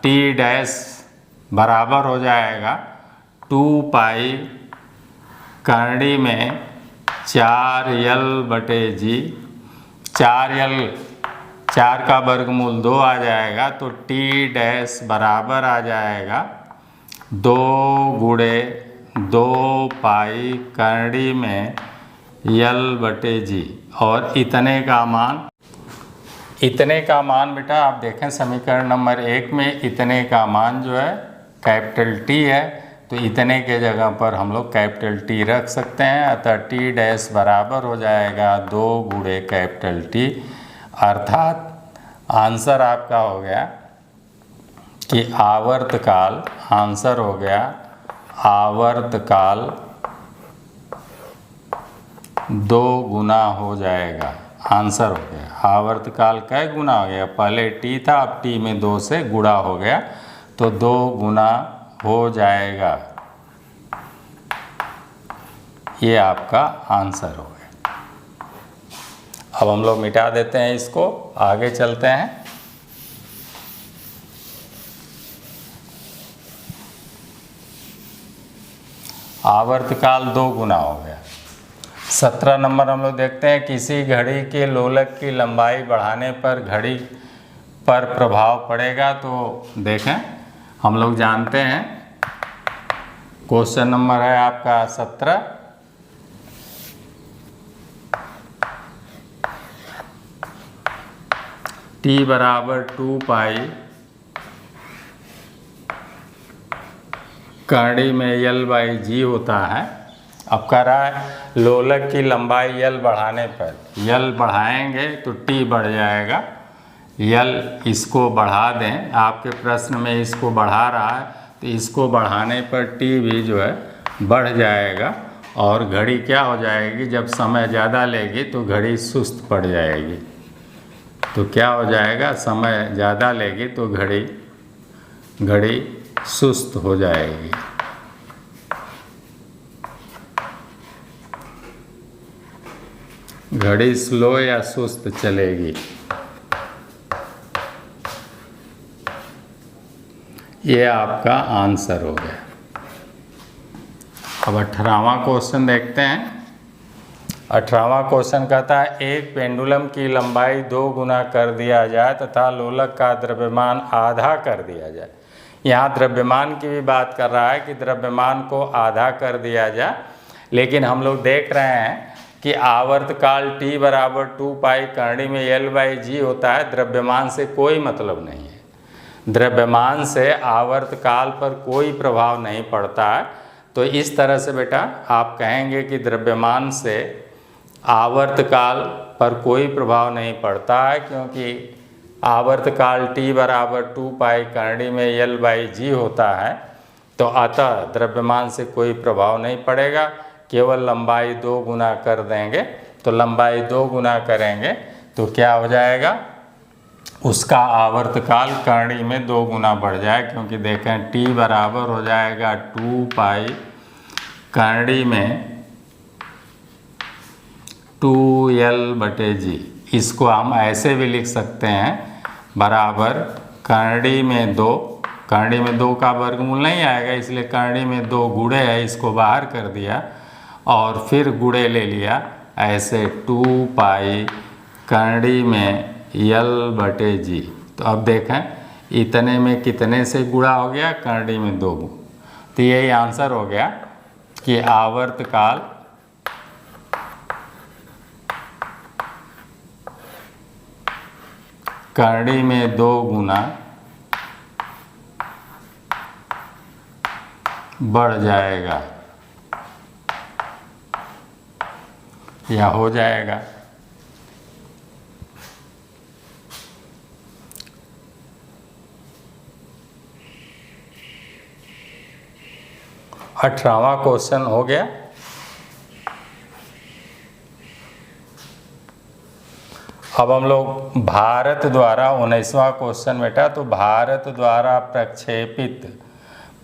T डैश बराबर हो जाएगा 2 पाई करड़ी में 4L बटे G। 4L 4 का वर्गमूल 2 आ जाएगा, तो T डैश बराबर आ जाएगा 2 गुणे 2 पाई करड़ी में L/G। और इतने का मान बेटा आप देखें समीकरण नंबर 1 में इतने का मान जो है कैपिटल T है, तो इतने के जगह पर हम लोग कैपिटल T रख सकते हैं। अतः T डैश बराबर हो जाएगा 2 गुणे कैपिटल T। अर्थात आंसर आपका हो गया कि आवर्तकाल, आंसर हो गया आवर्तकाल 2 गुना हो जाएगा। आंसर हो गया आवर्तकाल कै गुना हो गया, पहले T था अब T में 2 से गुणा हो गया तो 2 गुना हो जाएगा। ये आपका आंसर हो गया। अब हम लोग मिटा देते हैं इसको, आगे चलते हैं। आवर्तकाल 2 गुना हो गया। 17 नंबर हम लोग देखते हैं, किसी घड़ी के लोलक की लंबाई बढ़ाने पर घड़ी पर प्रभाव पड़ेगा। तो देखें हम लोग जानते हैं क्वेश्चन नंबर है आपका 17। T बराबर 2 पाई करड़ी में L/G होता है। अब कह रहा है लोलक की लंबाई L बढ़ाने पर, L बढ़ाएंगे तो T बढ़ जाएगा। L इसको बढ़ा दें, आपके प्रश्न में इसको बढ़ा रहा है तो इसको बढ़ाने पर T भी जो है बढ़ जाएगा और घड़ी क्या हो जाएगी, जब समय ज़्यादा लेगी तो घड़ी सुस्त पड़ जाएगी। तो क्या हो जाएगा, समय ज़्यादा लेगी तो घड़ी सुस्त हो जाएगी। घड़ी स्लो या सुस्त चलेगी। ये आपका आंसर हो गया। अब 18वां क्वेश्चन देखते हैं। 18वां क्वेश्चन कहता है एक पेंडुलम की लंबाई 2 गुना कर दिया जाए तथा लोलक का द्रव्यमान आधा कर दिया जाए। यहाँ द्रव्यमान की भी बात कर रहा है कि द्रव्यमान को आधा कर दिया जाए, लेकिन हम लोग देख रहे हैं कि आवर्तकाल T बराबर 2 पाई करड़ी में L/G होता है। द्रव्यमान से कोई मतलब नहीं है, द्रव्यमान से आवर्तकाल पर कोई प्रभाव नहीं पड़ता है। तो इस तरह से बेटा आप कहेंगे कि द्रव्यमान से आवर्तकाल पर कोई प्रभाव नहीं पड़ता है, क्योंकि आवर्तकाल T बराबर 2 पाई करड़ी में L/G होता है। तो अतः द्रव्यमान से कोई प्रभाव नहीं पड़ेगा, केवल लंबाई 2 गुना कर देंगे। तो लंबाई 2 गुना करेंगे तो क्या हो जाएगा, उसका आवर्तकाल करड़ी में 2 गुना बढ़ जाए, क्योंकि देखें T बराबर हो जाएगा 2 पाई करड़ी में 2L/G। इसको हम ऐसे भी लिख सकते हैं बराबर करड़ी में 2, करड़ी में 2 का वर्गमूल नहीं आएगा इसलिए करड़ी में 2 गुणे है, इसको बाहर कर दिया और फिर गुणे ले लिया, ऐसे 2 पाई करड़ी में L/G। तो अब देखें इतने में कितने से गुणा हो गया, करड़ी में 2। तो यही आंसर हो गया कि आवर्तकाल करड़ी में 2 गुना बढ़ जाएगा या हो जाएगा। अठारहवां क्वेश्चन हो गया। अब हम लोग भारत द्वारा 19वां क्वेश्चन बेटा, तो भारत द्वारा प्रक्षेपित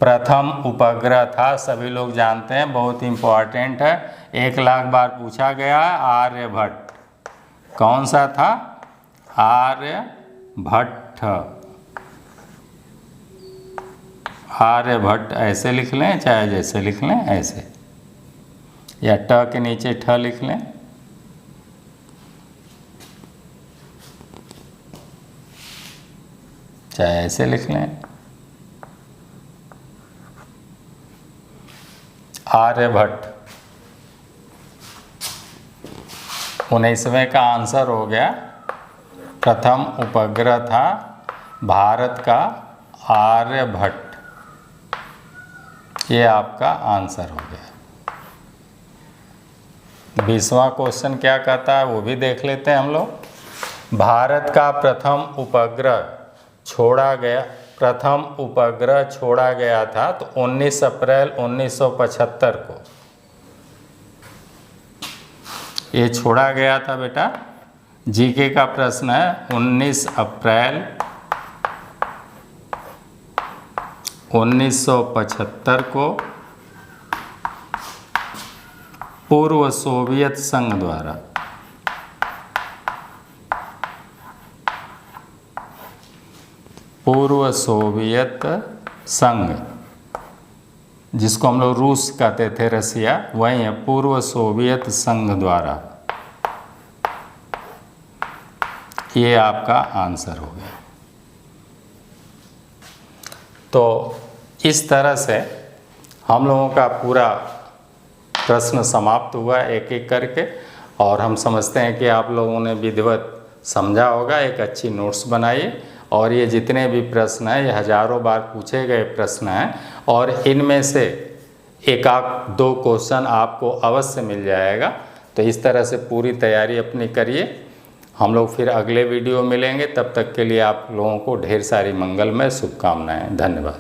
प्रथम उपग्रह था, सभी लोग जानते हैं, बहुत इम्पोर्टेंट है, 1 लाख बार पूछा गया है, आर्यभट्ट। कौन सा था, आर्यभट्ट। आर्यभट्ट ऐसे लिख लें, चाहे जैसे लिख लें ऐसे, या ट के नीचे ठ लिख लें। चाहे ऐसे लिख लें। आर्यभट्ट। 19वें का आंसर हो गया, प्रथम उपग्रह था भारत का आर्यभट्ट। ये आपका आंसर हो गया। 20वां क्वेश्चन क्या कहता है वो भी देख लेते हैं हम लोग। भारत का प्रथम उपग्रह छोड़ा गया था तो 19 अप्रैल 1975 को ये छोड़ा गया था बेटा। जीके का प्रश्न है, 19 अप्रैल 1975 को पूर्व सोवियत संघ द्वारा पूर्व सोवियत संघ, जिसको हम लोग रूस कहते थे, रसिया, वही है, पूर्व सोवियत संघ द्वारा। ये आपका आंसर हो गया। तो इस तरह से हम लोगों का पूरा प्रश्न समाप्त हुआ एक एक करके, और हम समझते हैं कि आप लोगों ने विधिवत समझा होगा। एक अच्छी नोट्स बनाइए, और ये जितने भी प्रश्न हैं ये हज़ारों बार पूछे गए प्रश्न हैं, और इनमें से एक आध दो क्वेश्चन आपको अवश्य मिल जाएगा। तो इस तरह से पूरी तैयारी अपनी करिए। हम लोग फिर अगले वीडियो मिलेंगे, तब तक के लिए आप लोगों को ढेर सारी मंगलमय शुभकामनाएं। धन्यवाद।